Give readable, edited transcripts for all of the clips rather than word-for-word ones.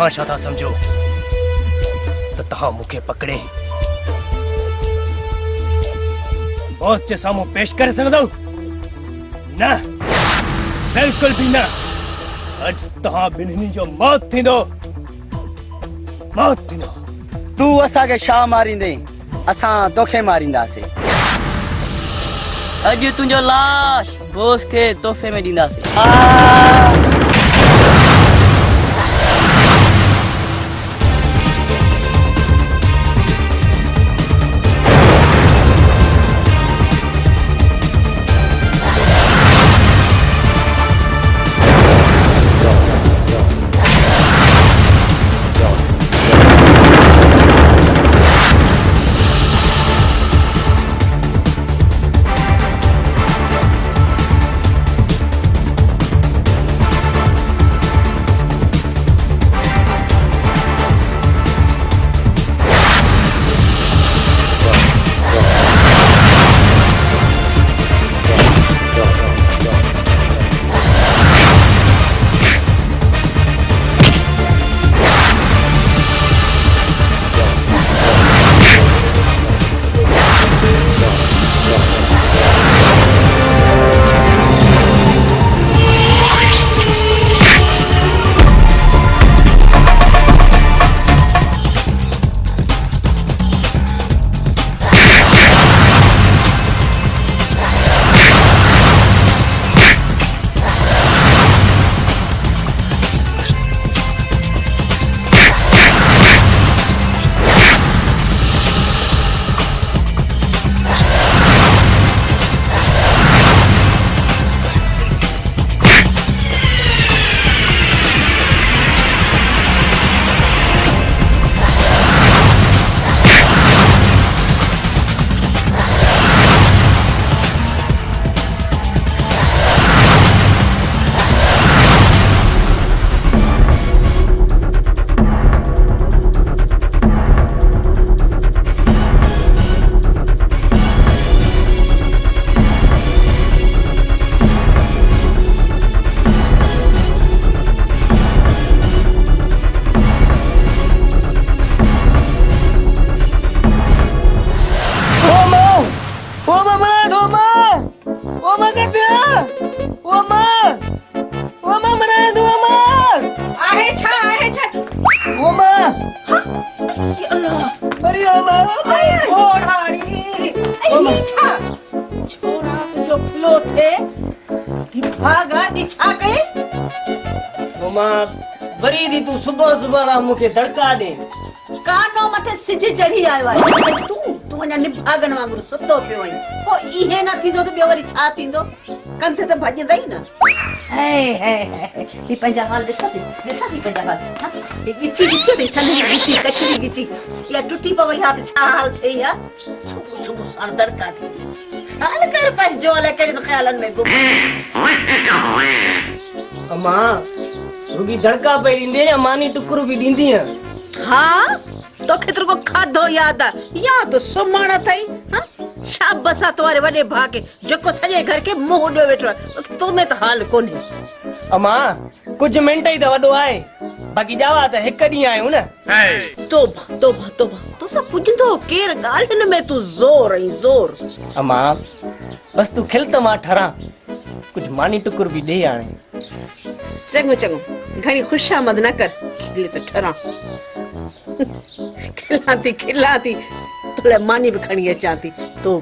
तहां छा था समझो तो तहां मुखे पकड़े बॉस जे साम्हूं पेश करे सघंदो न बिल्कुल भी न अज तहां बिन्हिनी जो मौत थींदो तू असा के शा मारिंदे असा तोखे मारिंदासे अज तुंजो लाश बॉस के तोहफे में दींदासे मुखे धड़का दे कानो मथे सिज चढ़ी आयो है तू वना निभागन वांगुर सुतो पियो आई ओ इहे न थींदो त बियो वरी छा थींदो कंथ त भजंदा ही न हे पंजा हाल देखा थी पंजा हाल ये गिची दे सने गिची कचरी गिची या टूटी पवई हाथ छा हाल थई है सुबह सुबह साण धड़का थी हाल कर पर जो ले कड़न ख्यालन में गुम अम्मा रुगी धड़का पे दींदे ने मानी टुकरू भी दींदी है हां तो खेतर को खादो याद आ या तो सुमण थई हां शाबाश तोरे वडे भा के जको सजे घर के मुंह डो बैठो तुमे तो हाल कोने अम्मा कुछ मिनट ही तो वडो आए बाकी जावा तो एक दी आयो ना तोबा तो सब पुजंदो केर गाल न में तू जोर ही जोर अम्मा बस तू खिल त मा ठरा कुछ मानी टुकुर भी दे आने चंगो घणी खुशामद न कर खिले तो ठरा खिलाती तोले मानी भी खणी अचाती तो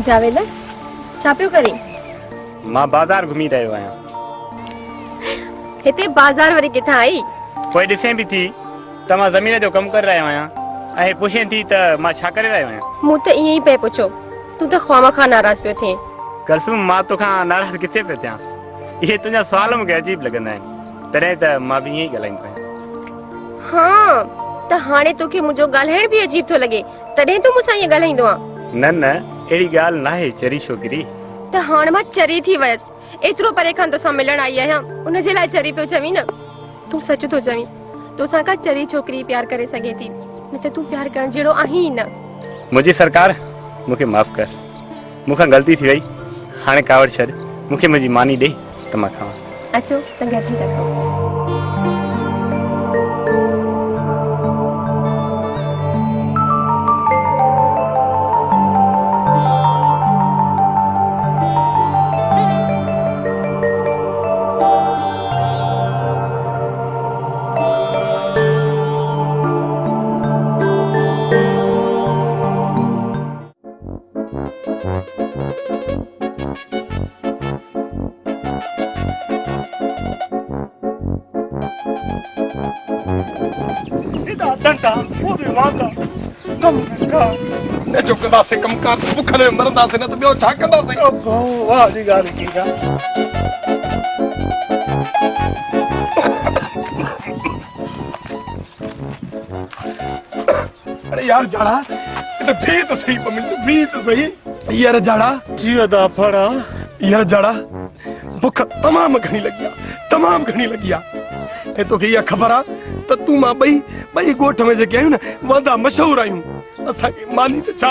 जावेद छा पियो करी मां बाजार घुमी रहियो आहियां हिते बाजार वरी किथां आई कोई ॾिसे भी थी त मां ज़मीन जो कमु करे रहियो आहियां ऐं पुछे थी त मां छा करे रहियो आहियां। मूं त ईअं ई पिए पुछो, तूं त ख़्वामख़ा नाराज़ पियो थिए। कुलसुम मां तोखां नाराज़ किथे पियो थियां? इहे तुंहिंजा सुवाल मूंखे अजीब लॻंदा आहिनि, तॾहिं त मां बि ईअं ई ॻाल्हाईंदो आहियां। हाँ, त हाणे तोखे मुंहिंजो ॻाल्हाइण बि अजीब थो लॻे, तॾहिं तूं मूंसां ईअं ॻाल्हाईंदो आहे? न अहिड़ी ॻाल्हि नाहे चरी छोकिरी। त हाणे मां चरी थी वयसि, एतिरो परे खां तोसां मिलण आई आहियां, उनजे लाइ चरी पियो चवीं न? तूं सच थो चवीं, तोसां का चरी छोकिरी प्यार करे सघे थी, न त तूं प्यार करण जहिड़ो आहीं न। मुंहिंजी सरकार मूंखे माफ़ कर, मूंखां ग़लती थी वई। हाणे कावड़ छॾ, मूंखे मुंहिंजी मानी ॾे त मां खावां। अचो त गॾिजी था खाऊं। न जो कंदासीं कमकार भुख में मरंदासीं, न त ॿियो छा कंदासीं? वाह जी ॻाल्हि की आहे। अरे यार जाड़ा, इधर भी तो सही, 2 मिनट भी तो सही। यार जाड़ा जी अदा फड़ा। यार जाड़ा भुख तमाम घणी लगी आहे, तमाम घणी लगी आहे। ऐं तोखे इहा ख़बर आहे त तूं मां ॿई ॻोठ में जेके आहियूं न वांदा मशहूर आहियूं। असांखे मानी त छा,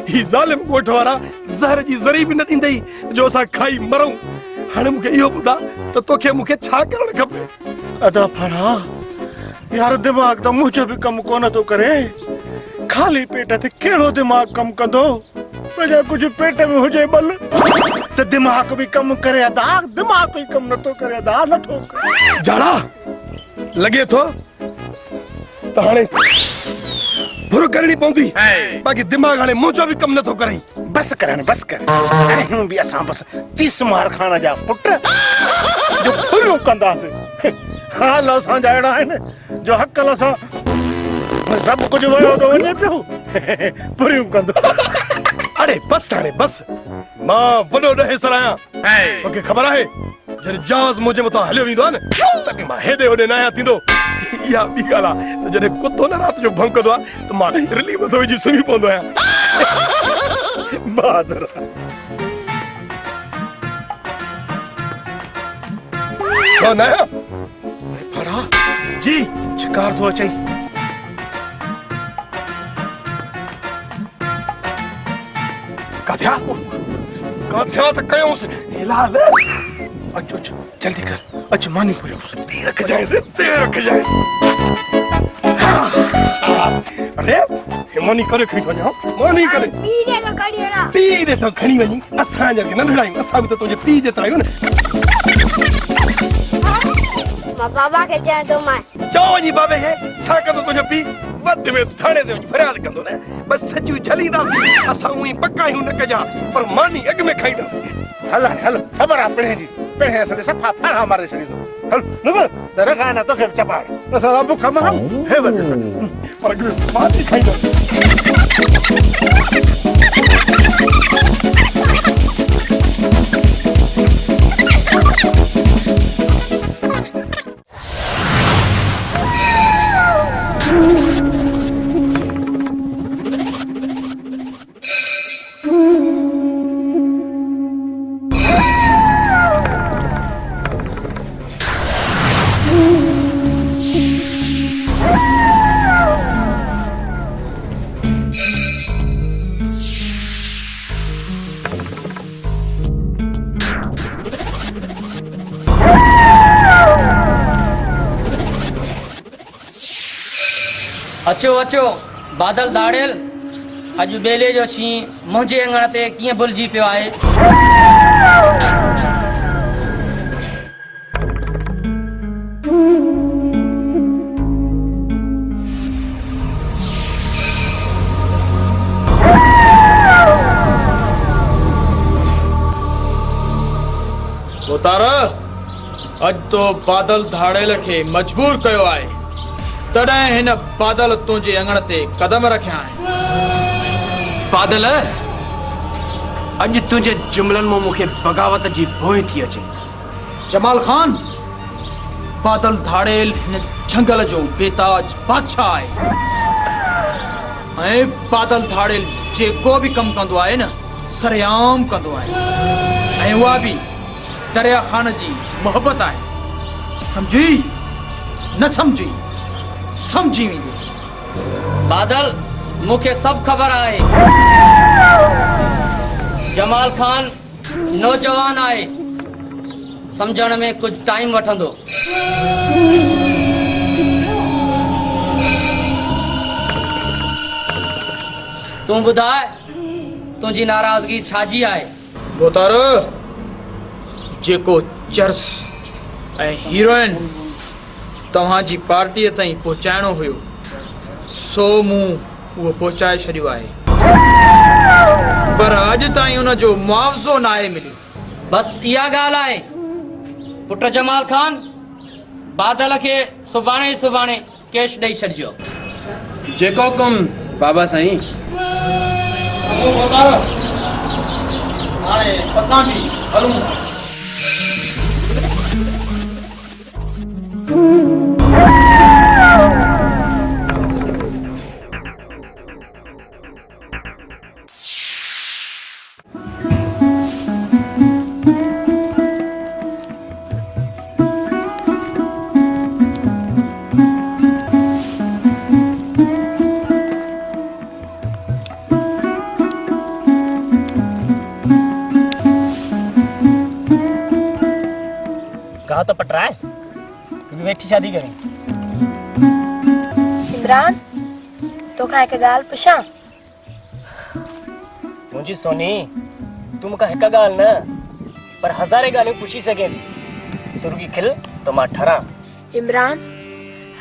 ही ज़ालिम ॻोठ वारा ज़हर जी ज़री बि न ॾींदई जो असां खाई मरूं। हाणे मूंखे इहो ॿुधा त तोखे मूंखे छा करणु खपे? अदा फड़ा यार, दिमाग़ त मुंहिंजो बि कमु कोन थो करे। खाली पेट ते कहिड़ो दिमाग़ कमु कंदो? वजह कुझु पेट में हुजे बल त दिमाग़ बि कमु करे। अदा दिमाग़ कोई कमु नथो करे, अदा नथो करे। जाड़ा लॻे थो त हाणे भुर करणी पवंदी, बाक़ी दिमाग़ हाणे मुंहिंजो बि कमु नथो करे। बस कर बस कर। आहियूं बि असां बस 30 मार खाना जा पुट जो फुरियूं कंदासीं। हाल असांजा अहिड़ा आहिनि जो हक़ल असां सभु कुझु वियो थो वञे पियो, फुरियूं कंदो। अरे बस हाणे बस, मां वॾो ॾहेसर आहियां। तोखे ख़बर आहे जॾहिं जहाज़ मुंहिंजे मथां हलियो वेंदो आहे न त बि मां हेॾे होॾे न आहियां थींदो। इहा ॿी ॻाल्हि आहे त जॾहिं कुतो न राति जो भौंकंदो आहे त मां रिली मथो विझी सुम्ही पवंदो आहियां। बहादुर छो न फड़ा जी शिकार थो अचे। काथिया त कयूंसि हिलाल। अचो अचो जल्दी कर, अच मानी पुरियोसि। ते रख जाएसि। अरे मानी करे खणी वञा, मानी करे पी दे तो खणी वञी। असां जा नंढड़ा आहियूं, असां बि त तुंहिंजे पीउ जेतिरा आहियूं न। मां बाबा खे चवां थो, मां चओ वञी बाबे खे, छा कंदो तुंहिंजो पीउ? वध में थाणे ते वञी फरियाद कंदो न। बसि सचियूं छलींदासीं, असां उहे पका आहियूं न कजा, पर मानी अॻु में खाईंदासीं। हल हल, ख़बर आहे पिणे जी, पिणे असांखे सफ़ा फाड़ा मारे छॾींदो। हल निकल त रखा न तोखे चपाड़, असां बुख मरूं। हे वञ पर अॻु में मानी खाईंदासीं। अचो अचो बादल दाड़ियल, अॼु बेले जो शींहुं मुंहिंजे अङण ते कीअं भुलिजी पियो आहे। मुतारा अॼु तो बादल धाड़ेल खे मजबूर कयो आहे तॾहिं हिन बादल तुंहिंजे अङण ते कदम रखिया आहिनि। बादल अॼु तुंहिंजे जुमलनि मां मूंखे बग़ावत जी बोइ थी अचे। जमाल खान, बादल धाड़ेल हिन झंगल जो बेताज बादशाह आहे ऐं बादल धाड़ेल जेको बि कमु कंदो आहे न सरेआम कंदो आहे ऐं उहा बि दरिया खान जी मोहबत आहे। सम्झी न सम्झी? सम्झी वेंदी। बादल मूंखे सभु ख़बर आहे। जमाल खान नौजवान आहे, सम्झण में कुछ टाइम वठंदो। तूं ॿुधाए तुंहिंजी नाराज़गी छाजी आहे? बोतार, जेको चर्स ऐं हीरोइन तव्हांजी पार्टीअ ताईं पहुचाइणो हुयो सो मूं उहो पहुचाए छॾियो आहे, पर अॼु ताईं उन जो मुआवज़ो न आहे मिलियो। बस इहा ॻाल्हि आहे। पुट जमाल खान, बादल खे सुभाणे ई सुभाणे कैश ॾेई छॾिजो। जेको कमु बाबा साईं। हाणे असां बि हलूं। कहा तो पट रहा है, वेठी शादी करें। इमरान, तो का एक गाल पुछां? मुंहिंजी सोनी, तू मूंखां हिकु ॻाल्हि न पर हज़ारे ॻाल्हियूं पुछी सघे थी। तुर्गी खिल तो मां ठरां। इमरान,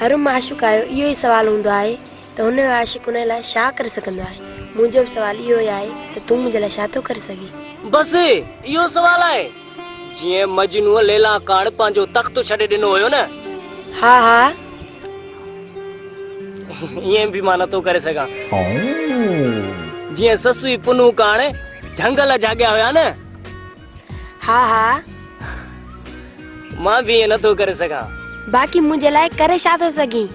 हर माशूक आयो इहो ई सुवाल हूंदो आहे त हुन जो आशिक़ हुन लाइ छा करे सघंदो आहे। मुंहिंजो बि सुवाल इहो ई आहे त तूं मुंहिंजे लाइ छा थो करे सघीं? बस इहो सुवाल आहे। जीअं मजनू लैला काड़ पंहिंजो तख़्त छॾे ॾिनो हुयो न, हा हा, ईअं बि मां नथो करे सघां। जीअं ससु पुनू काण झंगल जाॻिया हुया न, हा हा, मां बि ईअं नथो करे सघां। बाक़ी मुंहिंजे लाइ करे छा थो सघीं?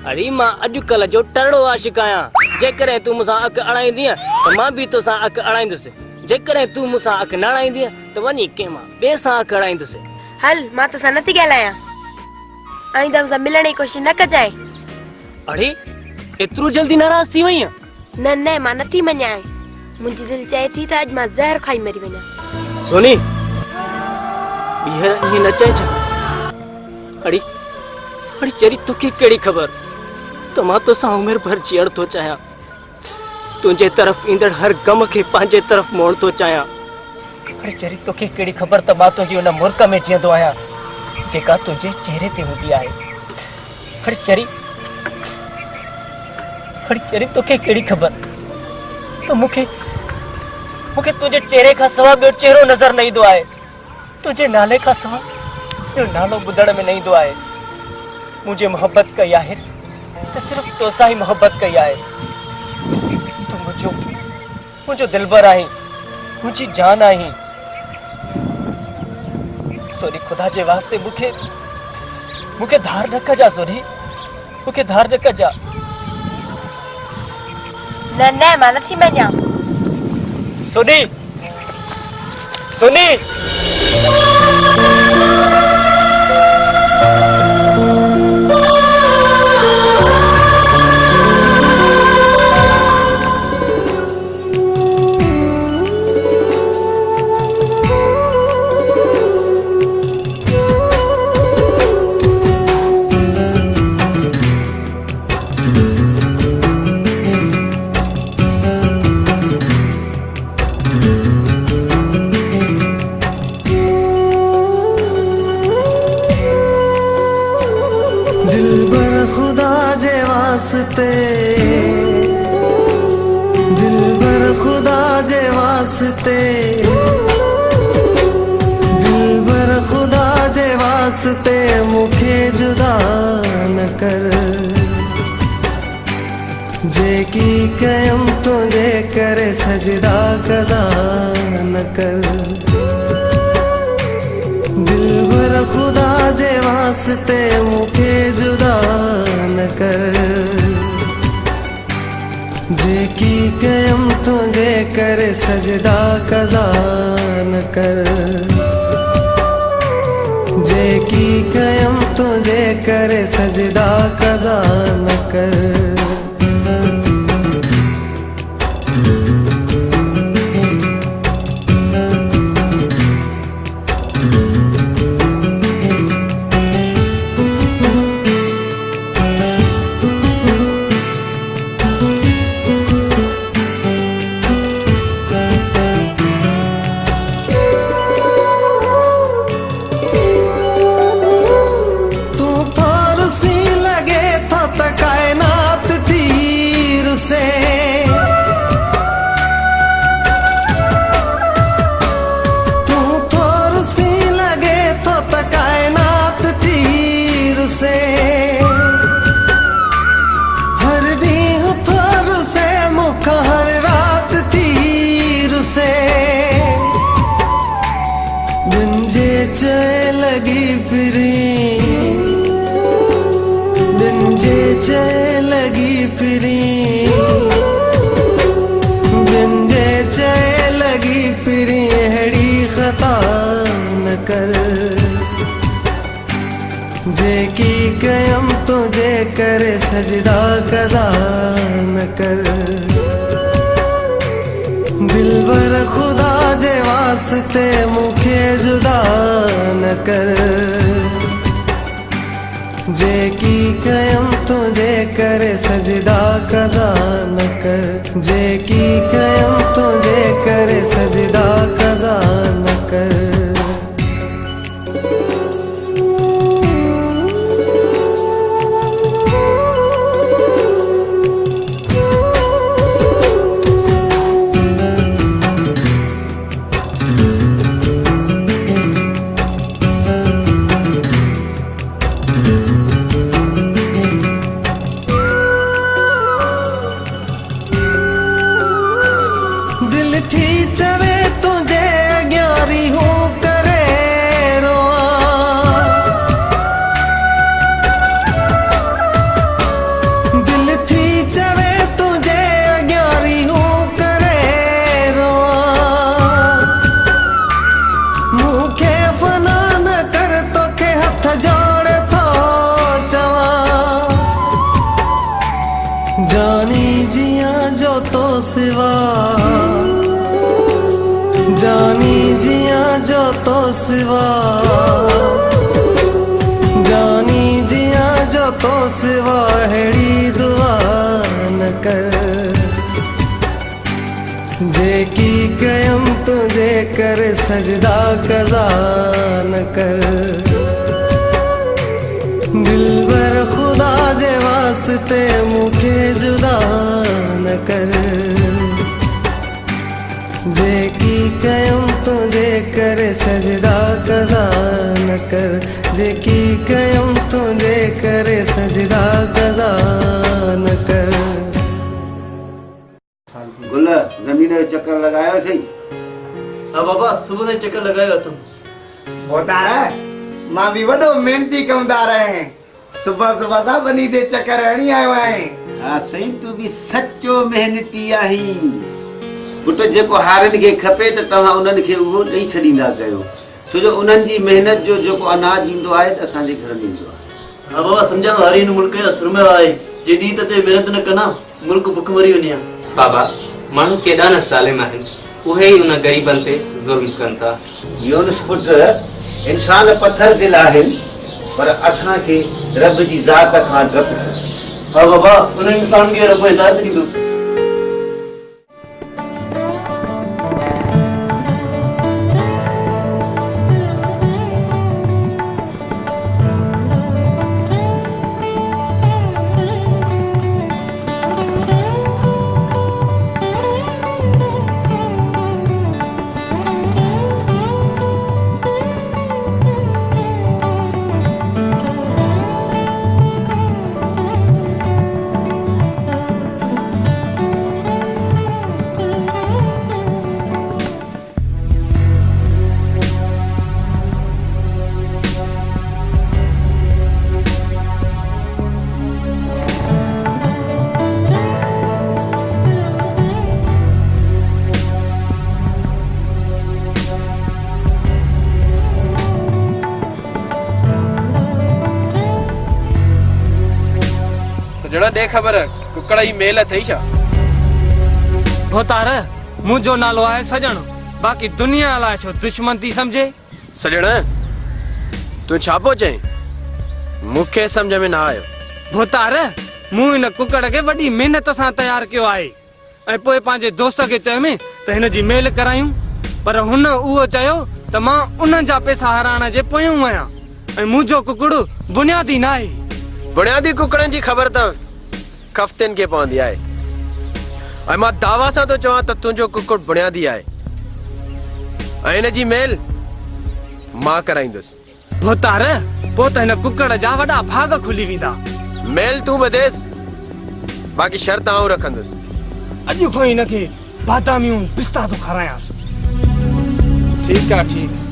अड़ी मां अॼुकल्ह जो टरड़ो आशिक़ आहियां। जेकॾहिं तूं मूंसां अखि अड़ाईंदीअ त मां बि तोसां अखि अड़ाईंदुसि। जेकॾहिं तूं मूंसां अखि न अड़ाईंदीअ त वञी कंहिं मां ॿिए सां अखि अड़ाईंदुसि। हल, मां तोसां नथी ॻाल्हायां। आईंदा मूंसां मिलण जी कोशिशि न कजांइ। अड़े, एतिरो जल्दी नाराज़ थी वई आहियां? न न, मां नथी मञां। मुंहिंजी दिलि चए थी त अॼु मां ज़हर खाई मरी वञां। सोनी, ॿीहर ईअं न चइजां। अड़ी अड़ी चरी तोखे कहिड़ी ख़बर त मां तोसां उमिरि भर जीअण थो चाहियां। तुंहिंजे तरफ़ ईंदड़ हर गम खे पंहिंजे तरफ़ मोड़ण थो चाहियां। अरे चरी तोखे कहिड़ी ख़बर त मां तुंहिंजी उन मुर्क में जीअंदो आहियां जेका तुंहिंजे चेहरे ते हूंदी आहे। अरे चरी तोखे कहिड़ी ख़बर त मूंखे तुंहिंजे चेहरे खां सवाइ ॿियो चेहरो नज़र न ईंदो आहे। तुंहिंजे नाले खां सवाइ ॿियो नालो ॿुधण में न ईंदो आहे। मुंहिंजे मोहबत कई आहे त सिर्फ़ तोसां ई मोहबत कई आहे। तूं मुंहिंजो दिलबर आहीं, मुंहिंजी जान आहीं। सोनी, खुदा जे वास्ते मूंखे धार न कजा। सोनी, मूंखे धार न कजा। न न, मां नथी मञां। सोनी, सोनी, दिलबर खुदा जे वास्ते, दिलबर खुदा जे वास्ते मूंखे जुदा न कर। जेकी कयम तुझे करे सजदा कज़ा न कर दिलबर खुदा जे वास्ते मूंखे जुदा न कर जेकी कयम तुझे करे सजदा कज़ा न कर जेकी कयम तुझे करे सजदा कज़ा न कर हर ॾींहुं थोर से मूंखां हर राति तीर से ॿिन जे चए लॻी फिरी ॿिन जे चए लॻी फिरी ॿिन जे चए लॻी फिरी अहिड़ी ख़ता न कर जेकी कयम तुझे करे सजदा कज़ा न कर दिलबर खुदा जे वास्ते मूंखे जुदा न कर जेकी कयम तुझे करे सजदा कज़ा न कर जेकी कयम तुझे करे सजदा कज़ा न कर चवे तुझे अग्यारी हूँ करे रोआ दिल थी चवे तुझे अग्यारी हूँ करे रोआ मूंखे फना न कर तोखे हथ जोड़ थो चवा जानी जिया जो तो सिवा जानी जिया जो तो सिवा जानी जिया जो तो सिवा अहिड़ी दुआ न कर जेकी कयम तुझे करे सजदा कज़ा न कर दिलबर खुदा जे वास्ते मूंखे जुदा न कर जेकी कयम तुझे करे सजदा कज़ा न कर जेकी कयम तुझे करे सजदा कज़ा न कर गुल जमीन जो चक्कर लगायो थी हाँ बाबा सुबह से चक्कर लगायो तुम होता है मां भी वडो मेहनती कमदार है सुबह सुबह सा बनी दे चक्कर हणी आयो है हाँ सही तू भी सच्चो मेहनती आही पुट जेको हारनि खे खपे त तव्हां उन्हनि खे उहो ॾेई छॾींदा कयो छो जो उन्हनि जी महिनत जो जेको अनाज ईंदो आहे त असांजे घर में ईंदो आहे हाँ बाबा सम्झा तो हरी मुल्क जो सुरमे आहे जे ॾींहं ते महिनत न कना मुल्क बुख मरी वञे बाबा माण्हू केॾा न ज़ालिम आहिनि उहे ई उन ग़रीबनि ते ज़ुल्म कनि था यूनुस पुट इंसान पत्थर दिल आहिनि पर असांखे रब जी ज़ात खां डपु हाँ बाबा उन इंसान खे रब हिदायत ॾींदो दे खबर कुकड़ जी मेल थई छा भोतार मुंहिंजो नालो आहे सजण बाक़ी दुनिया लाइ छो दुश्मन थी समझे सजण तू छा पो चई मूंखे समझ में ना आयो भोतार मूं हिन कुकड़ खे वॾी महिनत सां तयार कयो आहे ऐं पोइ पंहिंजे दोस्त खे चयोमि त हिन जी मेल करायूं पर हुन उहो चयो त मां उन्हनि जा पैसा हाराइण जे पोयूं आहियां ऐं मुंहिंजो कुकड़ बुनियादी न आहे बुनियादी कुकड़नि जी ख़बर त खफ़्तनि खे पवंदी आहे ऐं मां दावा सां थो चवां त तुंहिंजो कुकड़ बुनियादी आहे ऐं हिन जी मेल मां कराईंदुसि भोतार पोइ त हिन कुकड़ जा वॾा भाग खुली वेंदा मेल तूं ॿधेसि बाक़ी शर्त आऊं रखंदुसि अॼु खां हिनखे बादामियूं पिस्ता थो खारायांसि ठीकु आहे ठीकु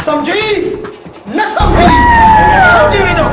समझी न समझी समझी भी तो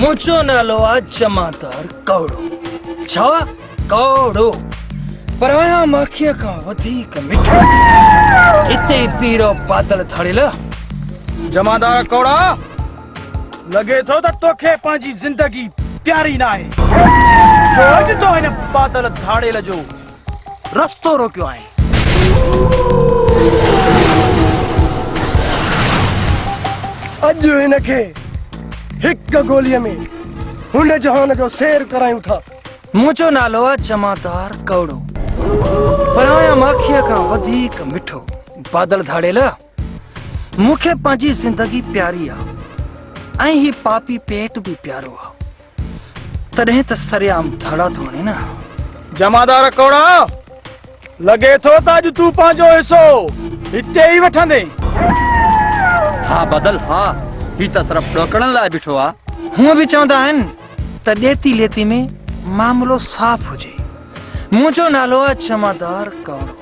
मुझो नालो आहे जमादार कौड़ो छा कौड़ो पर आया माखीअ खां वधीक मिठो हिते पीरो बादल थाड़ियल जमादार कौड़ा लगे थो त तोखे पंहिंजी जिंदगी प्यारी न आहे जो अॼु तो हिन बादल धाड़ेल जो रस्तो रोकियो आहे। अॼु हिनखे हिक गोलीअ में हुन जहान जो सैर करायूं था। मुंहिंजो नालो आहे जमादार कौड़ो, पर आहियां माखीअ खां वधीक मिठो। बादल धाड़ेल, मूंखे पंहिंजी ज़िंदगी प्यारी आहे ऐं ही पापी पेट भी प्यारो आहे, तॾहिं त सरियाम धड़ा थो वणे न। जमादार कौड़ा, लगे थो त अॼु तूं पंहिंजो हिसो हिते ई वठंदे। हाँ बादल, हाँ ही त सिर्फ ॾोकण लाइ बीठो आहे। हूअं बि चवंदा आहिनि त ॾेती लेती में मामलो साफ़ हुजे। मुंहिंजो नालो आहे जमादार कौड़ो,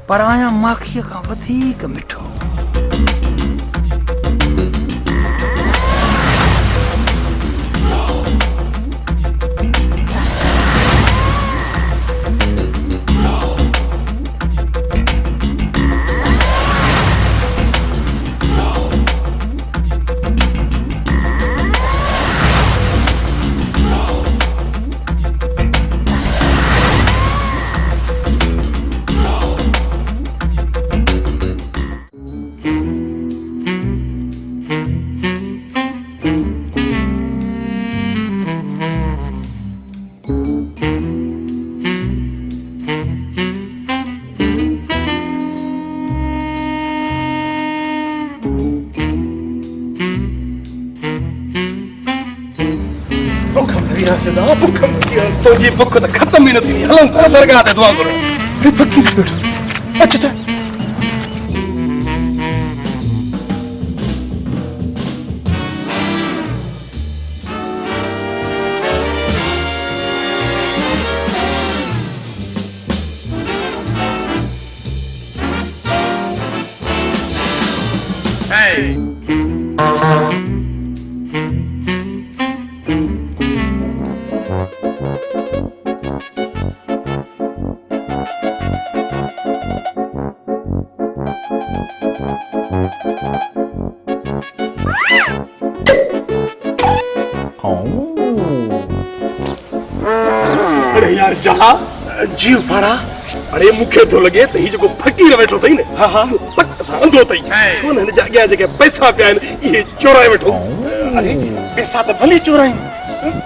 पर आहियां माखीअ खां वधीक मिठो। तो जी बुख तो खत्म ही न थी। हलन था दरगाह ते दुआ करो। अरे फकीर बैठो। अच्छा अरे यार जहा जीव फाड़ा। अरे मुखे तो लगे त ही जो फकीर बैठो थई ने, हां हां पक सा अंधो थई। छो न जगह जगह पैसा पे आइन ये चोराए बैठो। अरे पैसा तो भली चोराई,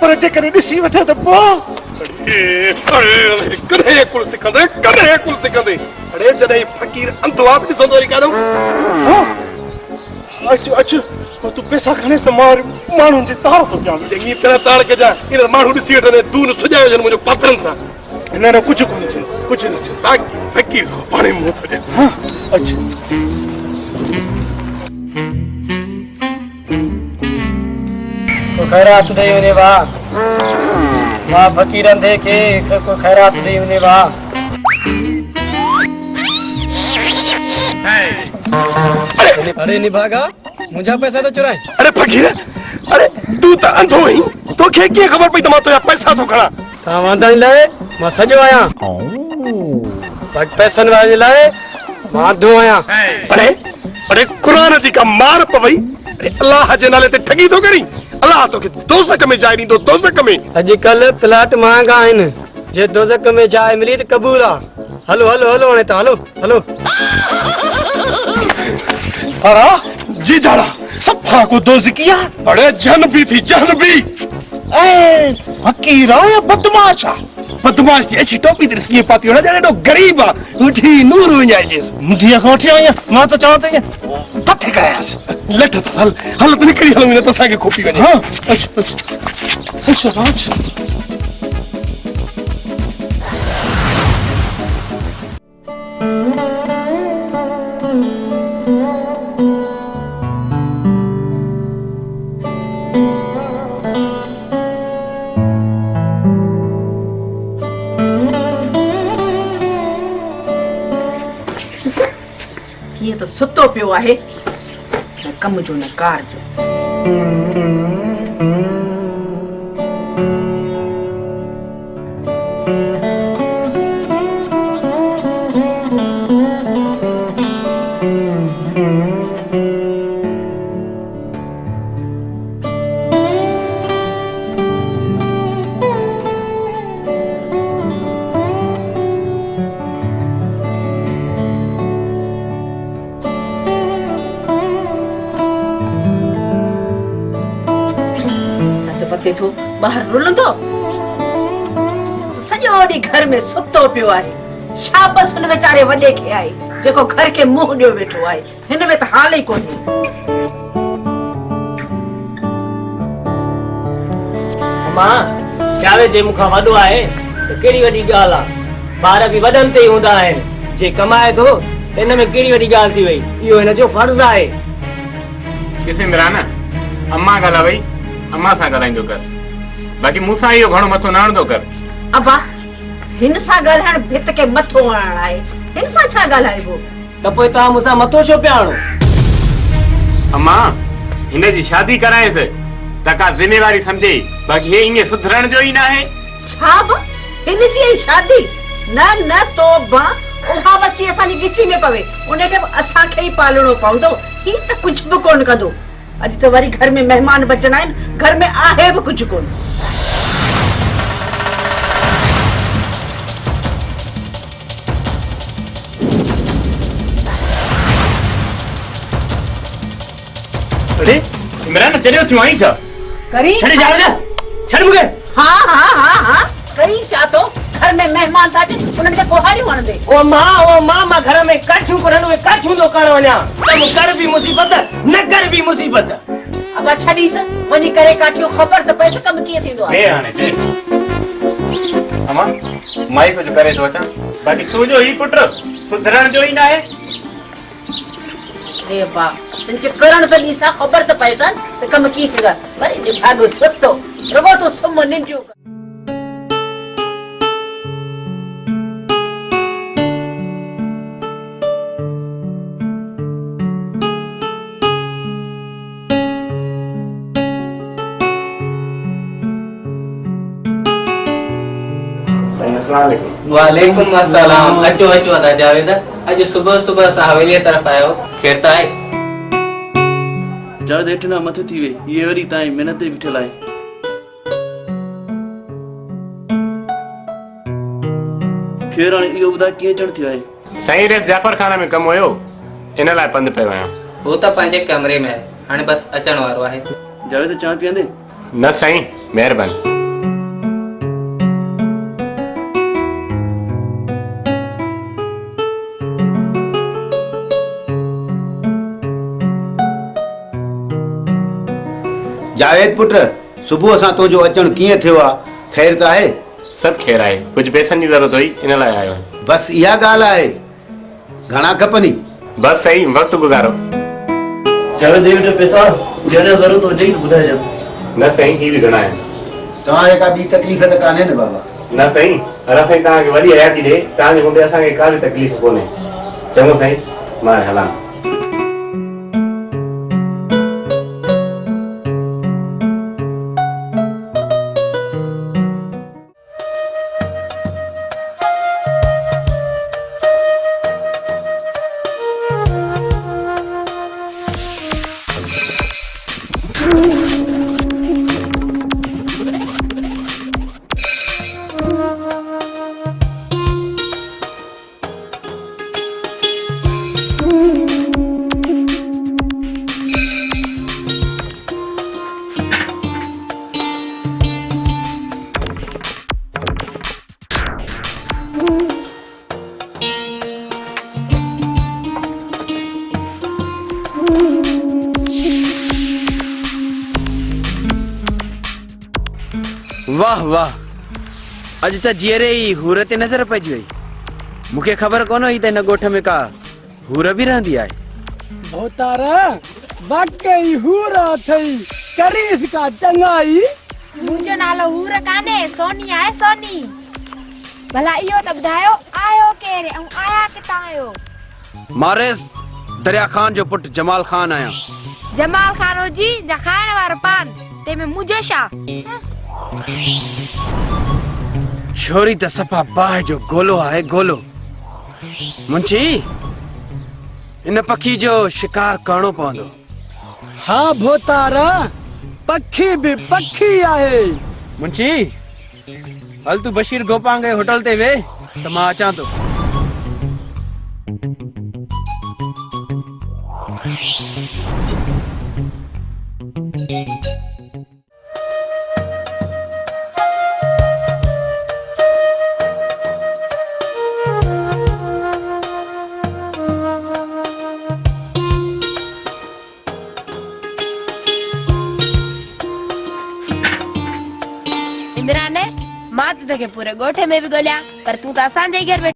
पर जे करे दिसी वठे त पो अरे कदे कुल सिखंदे, कदे कुल सिखंदे। अरे जडे फकीर अंधो आदमी दिसंदो री कानो। हां अच्छा अच्छा तू पैसा खनेस त मार माण्हुनि जी तार तो क्या चंगी तरह ताड़ के जा। इन माण्हू ॾिसी वठंदे तू न सुजायो जन मुंहिंजो पात्रन सां। न न कुछ कोन थियो, कुछ न थियो। ताकि फकीर सां पाणे मुंह थो ॾे। हां अच्छा को खैरात दे वने वा वा फकीरन दे के को खैरात दे वने वा। अरे निभागा, मुझा पैसा तो चुराए। अरे फकीर, अरे तू त अंधो ही, तो के के खबर पई त मां तो या पैसा तो खणा। ता वांदा लाए मां सजो आया, पैसन वाले लाए मां अंधो आया। अरे अरे कुरान जी का मार पवई। अरे अल्लाह जे नाले ते ठगी तो करी। अल्लाह तो के दोज़ख में जाए नी दो, दोज़ख में। अजकल प्लाट महंगा आइन, जे दोज़ख में जाए मिली त कबूल आ। हलो हलो हलो हाणे त हलो हलो। अरा जी जाला सफा को दोज़किया। अरे जन भी थी, जन भी। ए फकीर या बदमाश आ? बदमाश थी ऐसी टोपी ते इसकी पाती होना जाने दो गरीब आ। उठी नूर हो जाए जैसे मुझे कोठी आया मां तो चाहते हैं पत्थे गयास लट त साल हल त निकरी हल में त सागे खोपी वने। हां अच्छा अच्छा राज कीअं त सुतो पियो आहे, न कम जो न कार जो। मथे थो ॿाहिरि रुलंदो सॼो ॾींहुं घर में सुतो पियो आहे शाबस हुन वीचारे वॾे खे आहे जेको घर खे मुंहुं ॾियो वेठो आहे हिन में त हाल ई कोन्हे मां जावे जे मुखां वॾो आहे त कहिड़ी वॾी ॻाल्हि आहे ॿार बि वॾनि ते ई हूंदा आहिनि जे कमाए थो त हिन में कहिड़ी वॾी ॻाल्हि थी वई इहो हिन जो फर्ज़ आहे किसे मिरान अम्मा ॻाल्हा वई अम्मा सां ॻाल्हाईंदो कर बाक़ी मूंसां इहो घणो मथो न हणंदो कर अबा हिन सां ॻाल्हाइण भित के मथो हणण आहे हिन सां छा ॻाल्हाइबो त पोइ तव्हां मूंसां मथो छो पिया हणो अम्मा हिन जी शादी कराएसि त का ज़िम्मेवारी समझे बाक़ी हे ईअं सुधरण जो ई न आहे छा बि हिन जी शादी न न तौबा उहा बच्ची असांजी गिची में पवे उनखे असांखे ई पालणो पवंदो ही त कुझु बि कोन कंदो अॼु त वरी घर में मेहमान बचना आहिनि घर में आहे बि कुझु कोन अरे इमरान चलियो थियो आई छा करी छड़ी जा जा छड़ मुके हाँ हाँ हाँ हाँ करी चातो घर में मेहमान था अचनि उन्हनि खे कोहाड़ी वणंदे ओ मां घर में कछू करन वे कछू तो करण वञा तुम कर भी मुसीबत न कर भी मुसीबत अब छडीस वनी करे काठियो खबर त पैसा कम किए थींदो बे हाने अम्मा माई कुछ करे तो अचा बाकी तू जो ही पुट सुधरण जो ही ना है रे बा इनके करण त नीसा खबर त पैसा त कम की थींदा वरी भागो सतो रबो तो सुम निंजो वालेकुम अस्सलाम अचो अचो अदा जावेद अज सुबह सुबह सा हवेली तरफ आयो खेरता है जावेद हेठना मथे थी वे ये वरी ताई मेहनत ते बिठल आहे खेर हाणे इहो ॿुधाए कीअं चढ़ थियो आहे सही रेस जाफर खाना में कम हुयो इन लाइ पंध पे आया वो त पंहिंजे कमरे में आहे हाणे बस अचण वारो आहे जावेद चाह पींदे न सही मेहरबानी जावेद पुट सुबह सां तुंहिंजो अचण कीअं थियो आहे ख़ैर त आहे सब खैर आहे कुछ पैसनि जी ज़रूरत हुई इन लाइ आयो बस इहा ॻाल्हि आहे घणा खपनि बस सही वक्त गुज़ारो जावेद ये वटि पैसा जॾहिं ज़रूरत हुजे त ॿुधाइजो न सही ही बि घणा आहिनि तव्हांखे का ॿी तकलीफ़ त कान्हे न बाबा न सही अरे साईं तव्हांखे वॾी हयाती ॾे तव्हांजे हूंदे असांखे का बि तकलीफ़ कोन्हे चङो साईं मां हलां वाह वाह अज त जीअरे ई हूर ते नज़र पइजी वई मूंखे ख़बर कोन हुई त हिन ॻोठ में का हूर बि रहंदी आहे भोतारा वाकई हूर अथई करीस का चङाई मुंहिंजो नालो हूर कान्हे सोनी आहे सोनी भला इहो त ॿुधायो आयो केरु ऐं आया किथां आयो मारिस दरिया खान जो पुट जमाल खान आया जमाल खानो जी जा खाइण वारो पान ते में मुंहिंजो छा छोरी त सफ़ा बाह जो गोलो आहे गोलो मुंशी इन पखी जो शिकार करणो पवंदो हाँ भोतारा पखी भी पखी आहे मुंशी हल तू बशीर गोपांगे होटल ते वे त मां अचां थो खे पूरे ॻोठ में बि ॻोल्हिया पर तूं त असांजे घर वेठो